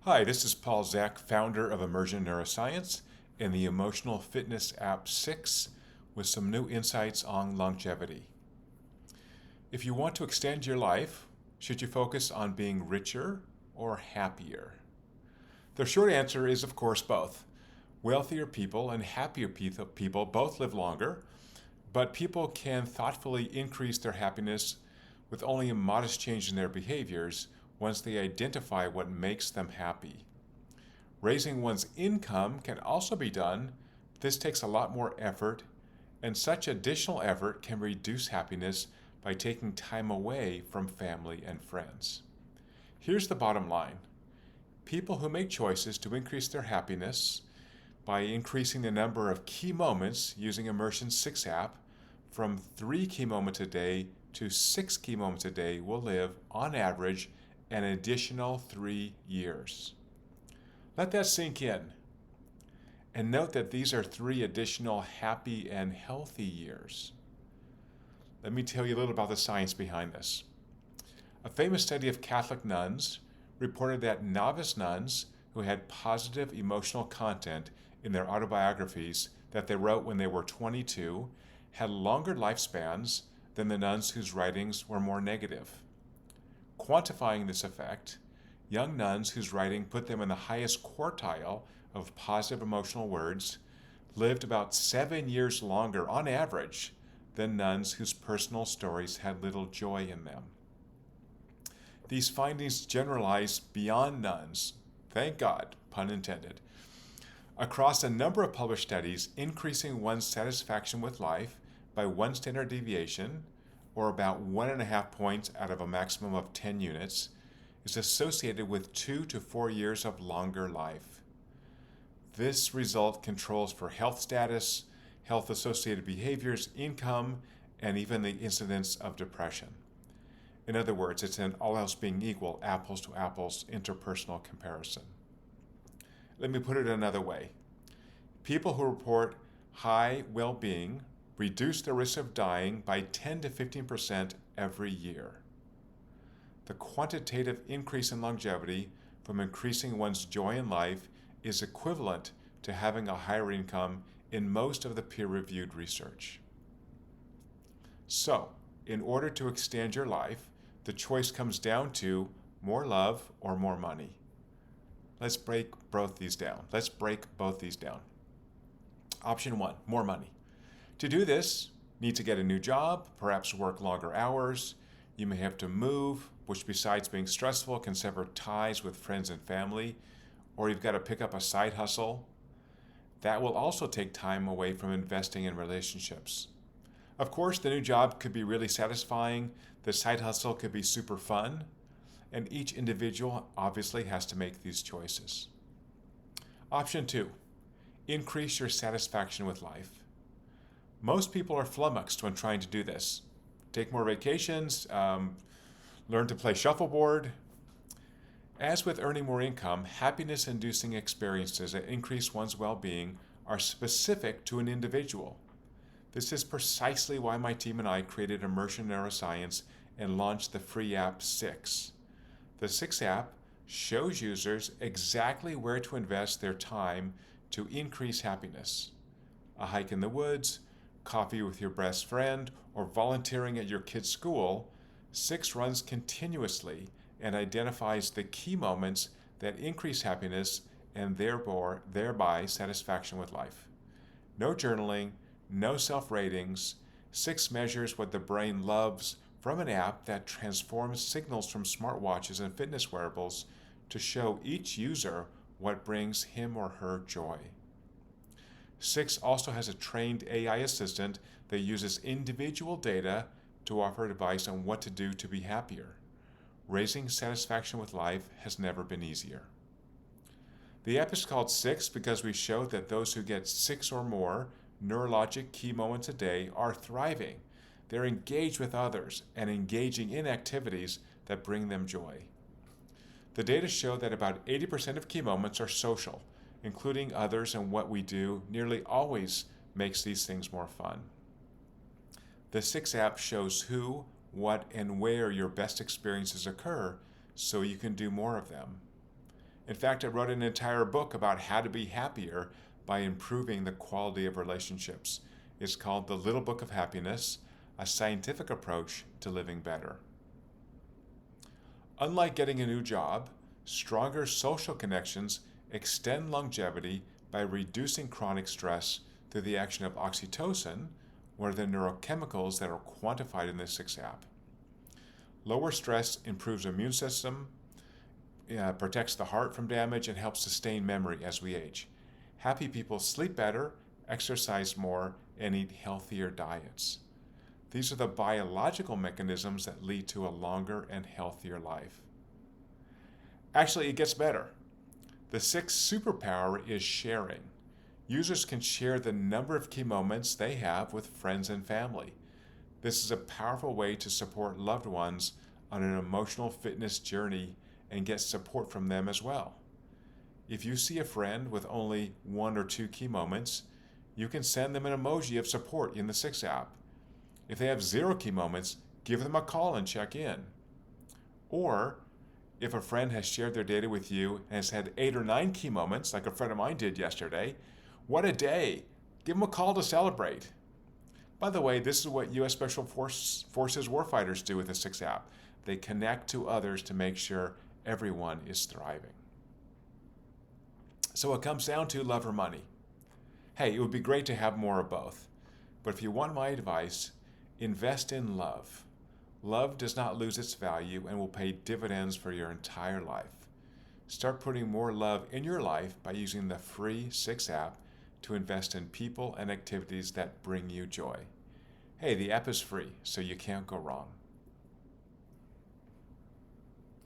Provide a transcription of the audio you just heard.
Hi, this is Paul Zak, founder of Immersion Neuroscience and the emotional fitness app 6 with some new insights on longevity. If you want to extend your life, should you focus on being richer or happier? The short answer is, of course, both. Wealthier people and happier people both live longer, but people can thoughtfully increase their happiness with only a modest change in their behaviors once they identify what makes them happy. Raising one's income can also be done. This takes a lot more effort, and such additional effort can reduce happiness by taking time away from family and friends. Here's the bottom line. People who make choices to increase their happiness by increasing the number of key moments using Immersion 6 app from 3 key moments a day to 6 key moments a day will live, on average, an additional 3 years. Let that sink in. And note that these are 3 additional happy and healthy years. Let me tell you a little about the science behind this. A famous study of Catholic nuns reported that novice nuns who had positive emotional content in their autobiographies that they wrote when they were 22 had longer lifespans than the nuns whose writings were more negative. Quantifying this effect, young nuns whose writing put them in the highest quartile of positive emotional words lived about 7 years longer on average than nuns whose personal stories had little joy in them. These findings generalize beyond nuns, thank God, pun intended. Across a number of published studies, increasing one's satisfaction with life by 1 standard deviation, or about 1.5 points out of a maximum of 10 units, is associated with 2 to 4 years of longer life. This result controls for health status, health-associated behaviors, income, and even the incidence of depression. In other words, it's an all else being equal, apples to apples interpersonal comparison. Let me put it another way. People who report high well-being reduce the risk of dying by 10 to 15% every year. The quantitative increase in longevity from increasing one's joy in life is equivalent to having a higher income in most of the peer-reviewed research. So, in order to extend your life, the choice comes down to more love or more money. Let's break both these down. Option 1, more money. To do this, need to get a new job, perhaps work longer hours. You may have to move, which besides being stressful can sever ties with friends and family, or you've got to pick up a side hustle. That will also take time away from investing in relationships. Of course, the new job could be really satisfying, the side hustle could be super fun, and each individual obviously has to make these choices. Option 2, increase your satisfaction with life. Most people are flummoxed when trying to do this. Take more vacations, learn to play shuffleboard. As with earning more income, happiness-inducing experiences that increase one's well-being are specific to an individual. This is precisely why my team and I created Immersion Neuroscience and launched the free app 6. The 6 app shows users exactly where to invest their time to increase happiness. A hike in the woods, coffee with your best friend, or volunteering at your kid's school, 6 runs continuously and identifies the key moments that increase happiness and thereby satisfaction with life. No journaling, no self-ratings. 6 measures what the brain loves from an app that transforms signals from smartwatches and fitness wearables to show each user what brings him or her joy. 6 also has a trained AI assistant that uses individual data to offer advice on what to do to be happier. Raising satisfaction with life has never been easier. The app is called 6 because we show that those who get 6 or more neurologic key moments a day are thriving. They're engaged with others and engaging in activities that bring them joy. The data show that about 80% of key moments are social. Including others and what we do nearly always makes these things more fun. The 6 app shows who, what, and where your best experiences occur so you can do more of them. In fact, I wrote an entire book about how to be happier by improving the quality of relationships. It's called The Little Book of Happiness, a scientific approach to living better. Unlike getting a new job, stronger social connections extend longevity by reducing chronic stress through the action of oxytocin, one of the neurochemicals that are quantified in the 6-app. Lower stress improves the immune system, protects the heart from damage, and helps sustain memory as we age. Happy people sleep better, exercise more, and eat healthier diets. These are the biological mechanisms that lead to a longer and healthier life. Actually, it gets better. The 6th superpower is sharing. Users can share the number of key moments they have with friends and family. This is a powerful way to support loved ones on an emotional fitness journey and get support from them as well. If you see a friend with only 1 or 2 key moments, you can send them an emoji of support in the 6 app. If they have 0 key moments, give them a call and check in. Or, if a friend has shared their data with you and has had 8 or 9 key moments, like a friend of mine did yesterday, what a day! Give them a call to celebrate. By the way, this is what U.S. Special Forces warfighters do with the 6 app. They connect to others to make sure everyone is thriving. So it comes down to love or money. Hey, it would be great to have more of both. But if you want my advice, invest in love. Love does not lose its value and will pay dividends for your entire life. Start putting more love in your life by using the free 6 app to invest in people and activities that bring you joy. Hey, the app is free, so you can't go wrong.